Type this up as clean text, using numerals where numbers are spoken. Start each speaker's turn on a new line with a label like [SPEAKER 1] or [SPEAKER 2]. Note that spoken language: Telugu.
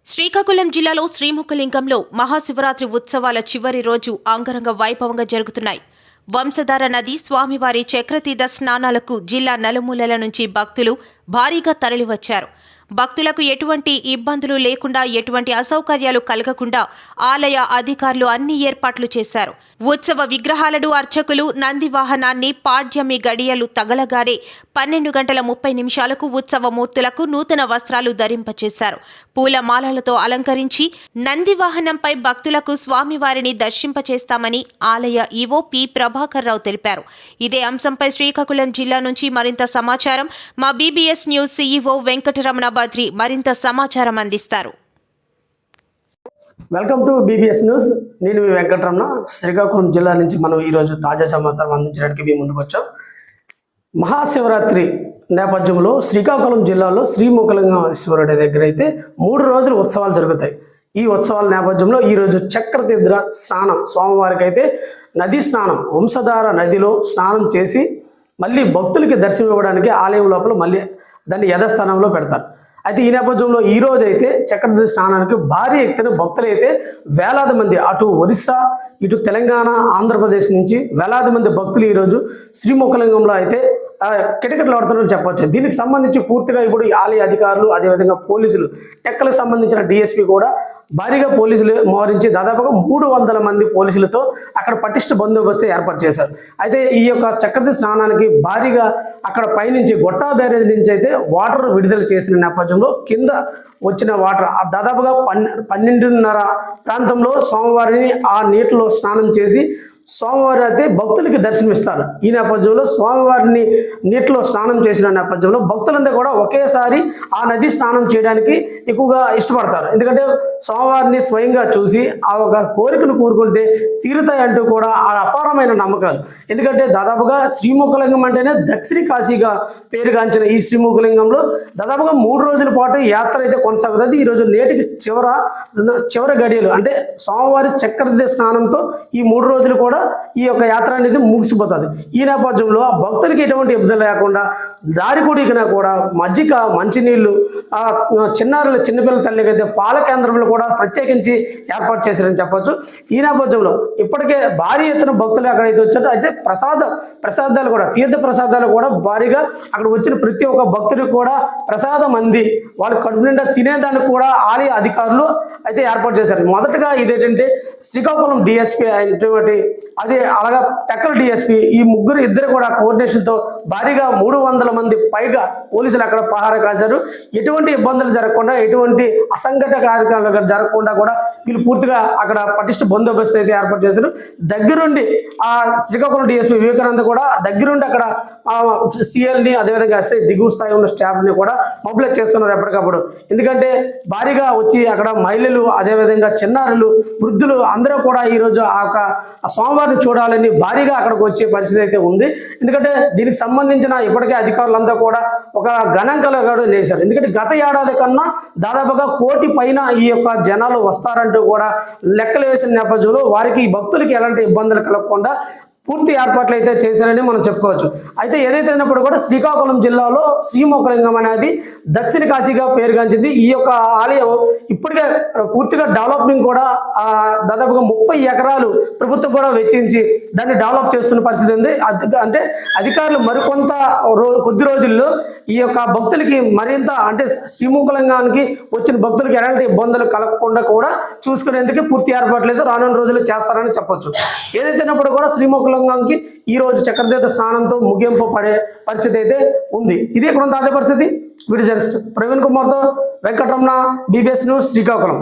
[SPEAKER 1] శ్రీకాకుళం జిల్లాలో శ్రీముఖలింగంలో మహాశివరాత్రి ఉత్సవాల చివరి రోజు అంగరంగ వైభవంగా జరుగుతున్నాయి. వంశధార నది స్వామివారి చక్రతీర్థ స్నానాలకు జిల్లా నలుమూలల నుంచి భక్తులు భారీగా తరలివచ్చారు. భక్తులకు ఎటువంటి ఇబ్బందులు లేకుండా, ఎటువంటి అసౌకర్యాలు కలగకుండా ఆలయ అధికారులు అన్ని ఏర్పాట్లు చేశారు. ఉత్సవ విగ్రహాలను అర్చకులు నంది వాహనాన్ని పాడ్యమి గడియలు తగలగానే 12:30 ఉత్సవ మూర్తులకు నూతన వస్త్రాలు ధరింపచేశారు. పూలమాలలతో అలంకరించి నంది వాహనంపై భక్తులకు స్వామివారిని దర్శింపచేస్తామని ఆలయ ఈవో పి ప్రభాకర్ రావు తెలిపారు. ఇదే అంశంపై శ్రీకాకుళం జిల్లా నుంచి మరింత సమాచారం మా BBS news CEO Venkataramana Badri మరింత సమాచారం అందిస్తారు.
[SPEAKER 2] Welcome to BBS news. నేను మీ వెంకటరమణ. శ్రీకాకుళం జిల్లా నుంచి మనం ఈరోజు తాజా సమాచారం అందించడానికి మీ ముందుకు వచ్చాం. మహాశివరాత్రి నేపథ్యంలో శ్రీకాకుళం జిల్లాలో శ్రీముఖలింగేశ్వరుడి దగ్గర అయితే 3 రోజులు ఉత్సవాలు జరుగుతాయి. ఈ ఉత్సవాల నేపథ్యంలో ఈరోజు చక్రతీర్థ స్నానం, స్వామివారికి అయితే నదీ స్నానం, వంశధార నదిలో స్నానం చేసి మళ్ళీ భక్తులకి దర్శనం ఇవ్వడానికి ఆలయం లోపల మళ్ళీ దాన్ని యథాస్థానంలో పెడతారు. అయితే ఈ నేపథ్యంలో ఈ రోజు అయితే చక్రతీర్థ స్నానానికి భారీ ఎత్తున భక్తులు అయితే వేలాది మంది, అటు ఒరిస్సా, ఇటు తెలంగాణ, ఆంధ్రప్రదేశ్ నుంచి వేలాది మంది భక్తులు ఈరోజు శ్రీముఖలింగంలో అయితే కిటకిటలు ఆడుతున్నారని చెప్పవచ్చు. దీనికి సంబంధించి పూర్తిగా ఇప్పుడు ఆలయ అధికారులు, అదేవిధంగా పోలీసులు, టెక్కలకు సంబంధించిన డిఎస్పీ కూడా భారీగా పోలీసులు మోహరించి దాదాపుగా 300 మంది పోలీసులతో అక్కడ పటిష్ట బందోబస్తు ఏర్పాటు చేశారు. అయితే ఈ యొక్క చక్రతీర్థ స్నానానికి భారీగా అక్కడ పైనుంచి గొట్టా బ్యారేజ్ నుంచి అయితే వాటర్ విడుదల చేసిన నేపథ్యంలో కింద వచ్చిన వాటర్ దాదాపుగా 12:30 ప్రాంతంలో స్వామివారిని ఆ నీటిలో స్నానం చేసి స్వామివారి అయితే భక్తులకి దర్శనమిస్తారు. ఈ నేపథ్యంలో స్వామివారిని నీటిలో స్నానం చేసిన నేపథ్యంలో భక్తులందరూ కూడా ఒకేసారి ఆ నది స్నానం చేయడానికి ఎక్కువగా ఇష్టపడతారు. ఎందుకంటే స్వామివారిని స్వయంగా చూసి ఆ ఒక కోరికలు కోరుకుంటే తీరుతాయి అంటూ కూడా ఆ అపారమైన నమ్మకాలు. ఎందుకంటే దాదాపుగా శ్రీముఖలింగం అంటేనే దక్షిణ కాశీగా పేరుగాంచిన ఈ శ్రీముఖలింగంలో దాదాపుగా 3 రోజుల పాటు యాత్ర అయితే కొనసాగుతుంది. ఈరోజు నేటికి చివరి గడియలు అంటే స్వామివారి చక్రతీర్థ స్నానంతో ఈ 3 రోజులు కూడా ఈ యొక్క యాత్ర అనేది ముగిసిపోతుంది. ఈ నేపథ్యంలో భక్తులకి ఎటువంటి ఇబ్బంది లేకుండా దారి కూడికినా కూడా మజ్జిగ, మంచినీళ్లు, చిన్నపిల్లల తల్లికైతే పాల కేంద్రంలో కూడా ప్రత్యేకించి ఏర్పాటు చేశారని చెప్పొచ్చు. ఈ నేపథ్యంలో ఇప్పటికే భారీ ఎత్తున భక్తులు అక్కడైతే వచ్చారో అయితే ప్రసాదాలు కూడా, తీర్థ ప్రసాదాలు కూడా భారీగా అక్కడ వచ్చిన ప్రతి ఒక్క భక్తుడికి కూడా ప్రసాదం అంది వాళ్ళ కడుపు నిండా తినేదానికి కూడా ఆలయ అధికారులు అయితే ఏర్పాటు చేశారు. మొదటగా ఇదేంటంటే శ్రీకాకుళం డిఎస్పీ అయినటువంటి అదే అలాగా టెక్కల డిఎస్పీ ఈ ఇద్దరు కూడా కోఆర్డినేషన్తో భారీగా 300 మంది పైగా పోలీసులు అక్కడ పహారా కాశారు. ఎటువంటి ఇబ్బందులు జరగకుండా, ఎటువంటి అసంఘటిత కార్యక్రమాలు జరగకుండా కూడా వీళ్ళు పూర్తిగా అక్కడ పటిష్ట బందోబస్తు అయితే ఏర్పాటు చేశారు. దగ్గరుండి ఆ శ్రీకాకుళం డిఎస్పీ వివేకానంద కూడా దగ్గరుండి అక్కడ సిఎల్ని, అదేవిధంగా ఎస్ఐ దిగువ స్థాయి ఉన్న స్టాఫ్ని కూడా మొబిలైజ్ చేస్తున్నారు ఎప్పటికప్పుడు. ఎందుకంటే భారీగా వచ్చి అక్కడ మహిళలు, అదేవిధంగా చిన్నారులు, వృద్ధులు అందరూ కూడా ఈరోజు ఆ స్వామివారిని చూడాలని భారీగా అక్కడికి వచ్చే పరిస్థితి అయితే ఉంది. ఎందుకంటే దీనికి సంబంధించిన ఇప్పటికే అధికారులంతా కూడా ఒక గణాంకాలు కూడా చేశారు. ఎందుకంటే గత ఏడాది కన్నా దాదాపుగా 1 కోటి పైన ఈ యొక్క జనాలు వస్తారంటూ కూడా లెక్కలు వేసిన నేపథ్యంలో వారికి ఈ భక్తులకి ఎలాంటి ఇబ్బందులు కలగకుండా పూర్తి ఏర్పాట్లు అయితే చేశారని మనం చెప్పుకోవచ్చు. అయితే ఏదైతే అయినప్పుడు కూడా శ్రీకాకుళం జిల్లాలో శ్రీముఖలింగం అనేది దక్షిణ కాశీగా పేరుగాంచింది. ఈ యొక్క ఆలయం ఇప్పటికే పూర్తిగా డెవలపింగ్ కూడా దాదాపుగా 30 ఎకరాలు ప్రభుత్వం కూడా వెచ్చించి దాన్ని డెవలప్ చేస్తున్న పరిస్థితి ఉంది. అంటే అధికారులు మరికొంత కొద్ది రోజుల్లో ఈ యొక్క భక్తులకి మరింత అంటే శ్రీముఖలింగానికి వచ్చిన భక్తులకి ఎలాంటి ఇబ్బందులు కలగకుండా కూడా చూసుకునేందుకు పూర్తి ఏర్పాట్లు అయితే రానున్న రోజుల్లో చేస్తారని చెప్పొచ్చు. ఏదైతేనప్పుడు కూడా శ్రీముఖలింగానికి ఈ రోజు చక్రతీర్థ స్నానంతో ముగింపు పడే పరిస్థితి అయితే ఉంది. ఇది ఇక్కడ తాజా పరిస్థితి. వీడియో జర్నలిస్ట్ ప్రవీణ్ కుమార్తో వెంకటరమణ, బీబీఎస్ న్యూస్, శ్రీకాకుళం.